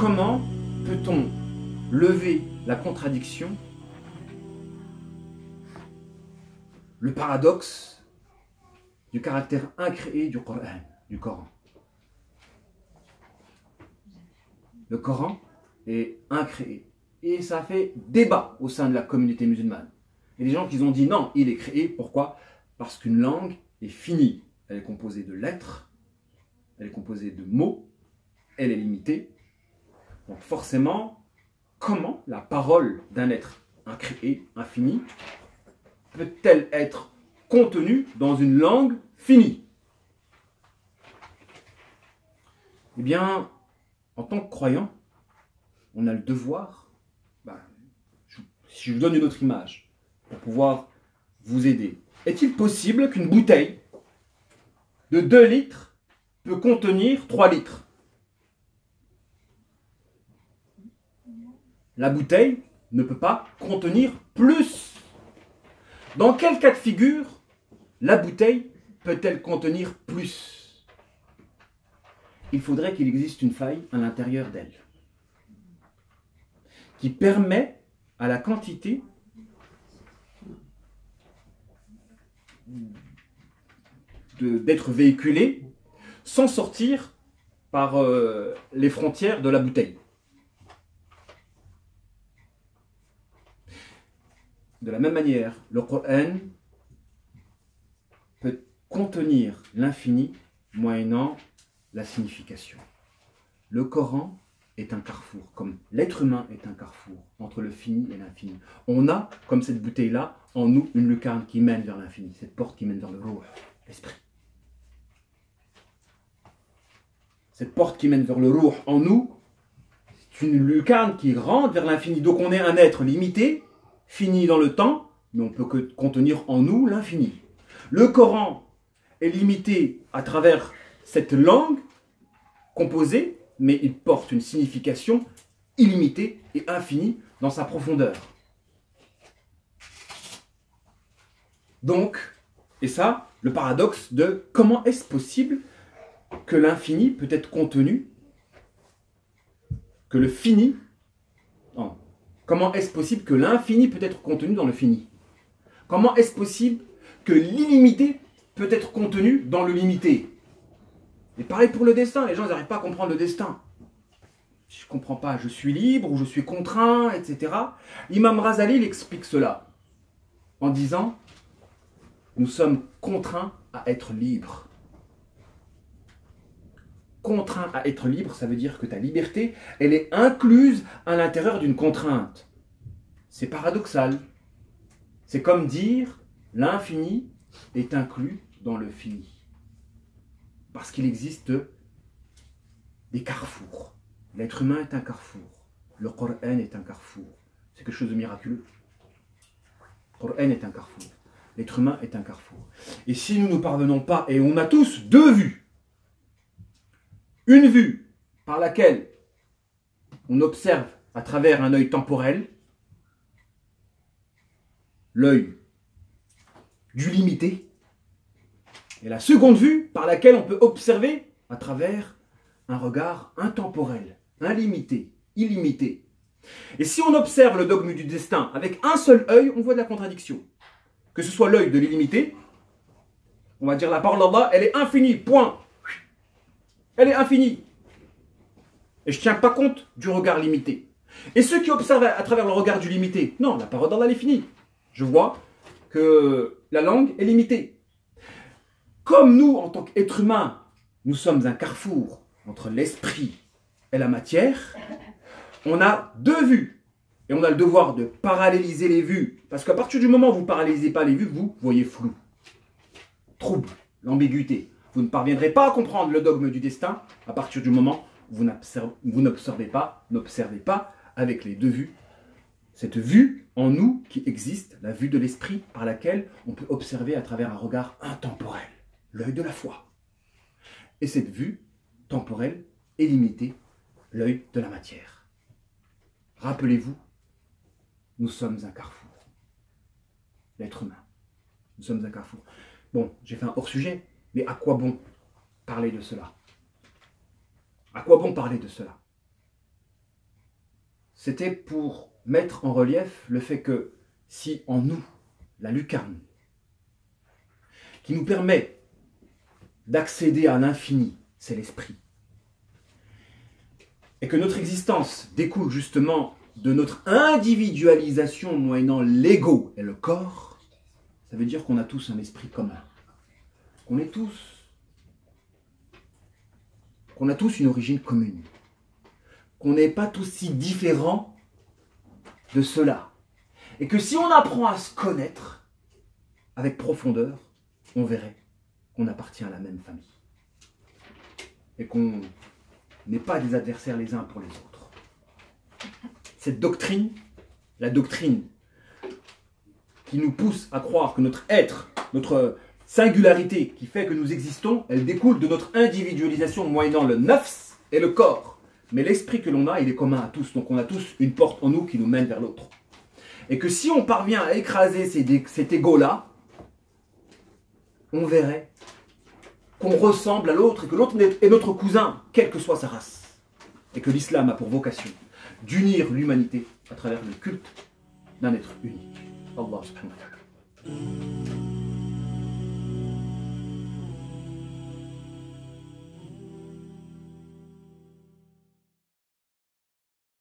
comment peut-on lever la contradiction, le paradoxe du caractère incréé du Coran. Le Coran est incréé. Et ça fait débat au sein de la communauté musulmane. Il y a des gens qui ont dit non, il est créé. Pourquoi? Parce qu'une langue est finie. Elle est composée de lettres, elle est composée de mots, elle est limitée. Donc forcément, comment la parole d'un être incréé, infini, peut-elle être contenue dans une langue finie? Eh bien, en tant que croyant, on a le devoir, si je vous donne une autre image, pour pouvoir vous aider. Est-il possible qu'une bouteille de 2 litres peut contenir 3 litres? La bouteille ne peut pas contenir plus. Dans quel cas de figure la bouteille peut-elle contenir plus? Il faudrait qu'il existe une faille à l'intérieur d'elle qui permet à la quantité d'être véhiculée sans sortir par les frontières de la bouteille. De la même manière, le Coran peut contenir l'infini moyennant la signification. Le Coran est un carrefour, comme l'être humain est un carrefour entre le fini et l'infini. On a, comme cette bouteille-là, en nous une lucarne qui mène vers l'infini, cette porte qui mène vers le ruh, l'esprit. Cette porte qui mène vers le ruh en nous, c'est une lucarne qui rentre vers l'infini. Donc on est un être limité, fini dans le temps, mais on peut que contenir en nous l'infini. Le Coran est limité à travers cette langue composée, mais il porte une signification illimitée et infinie dans sa profondeur. Donc, et ça, le paradoxe de comment est-ce possible que l'infini peut être contenu, que le fini, non, comment est-ce possible que l'infini peut être contenu dans le fini? Comment est-ce possible que l'illimité peut être contenu dans le limité? Et pareil pour le destin, les gens n'arrivent pas à comprendre le destin. Je ne comprends pas, je suis libre ou je suis contraint, etc. L'imam Razali il explique cela en disant nous sommes contraints à être libres. Contraint à être libre, ça veut dire que ta liberté, elle est incluse à l'intérieur d'une contrainte. C'est paradoxal. C'est comme dire l'infini est inclus dans le fini. Parce qu'il existe des carrefours. L'être humain est un carrefour. Le Coran est un carrefour. C'est quelque chose de miraculeux. Le Coran est un carrefour. L'être humain est un carrefour. Et si nous ne parvenons pas, et on a tous 2 vues, une vue par laquelle on observe à travers un œil temporel, l'œil du limité, et la seconde vue par laquelle on peut observer à travers un regard intemporel, illimité, illimité. Et si on observe le dogme du destin avec un seul œil, on voit de la contradiction. Que ce soit l'œil de l'illimité, on va dire la parole d'Allah, elle est infinie, point. Elle est infinie. Et je ne tiens pas compte du regard limité. Et ceux qui observent à travers le regard du limité, non, la parole d'Allah est finie. Je vois que la langue est limitée. Comme nous, en tant qu'êtres humains, nous sommes un carrefour entre l'esprit et la matière, on a 2 vues. Et on a le devoir de paralléliser les vues. Parce qu'à partir du moment où vous ne parallélisez pas les vues, vous voyez flou. Trouble, l'ambiguïté. Vous ne parviendrez pas à comprendre le dogme du destin à partir du moment où vous n'observez pas avec les 2 vues. Cette vue en nous qui existe, la vue de l'esprit par laquelle on peut observer à travers un regard intemporel, l'œil de la foi. Et cette vue temporelle est limitée, l'œil de la matière. Rappelez-vous, nous sommes un carrefour. L'être humain. Nous sommes un carrefour. Bon, j'ai fait un hors-sujet, mais à quoi bon parler de cela? À quoi bon parler de cela? c'était pour mettre en relief le fait que si en nous, la lucarne, qui nous permet d'accéder à l'infini, c'est l'esprit, et que notre existence découle justement de notre individualisation moyennant l'ego et le corps, ça veut dire qu'on a tous un esprit commun, qu'on a tous une origine commune, qu'on n'est pas tous si différents de cela, et que si on apprend à se connaître avec profondeur, on verrait qu'on appartient à la même famille, et qu'on n'est pas des adversaires les uns pour les autres. Cette doctrine, la doctrine qui nous pousse à croire que notre être, notre singularité qui fait que nous existons, elle découle de notre individualisation moyennant le nafs et le corps. Mais l'esprit que l'on a, il est commun à tous. Donc on a tous une porte en nous qui nous mène vers l'autre. Et que si on parvient à écraser cet égo-là, on verrait qu'on ressemble à l'autre et que l'autre est notre cousin, quelle que soit sa race. Et que l'islam a pour vocation d'unir l'humanité à travers le culte d'un être unique. Allah subhanahu wa ta'ala.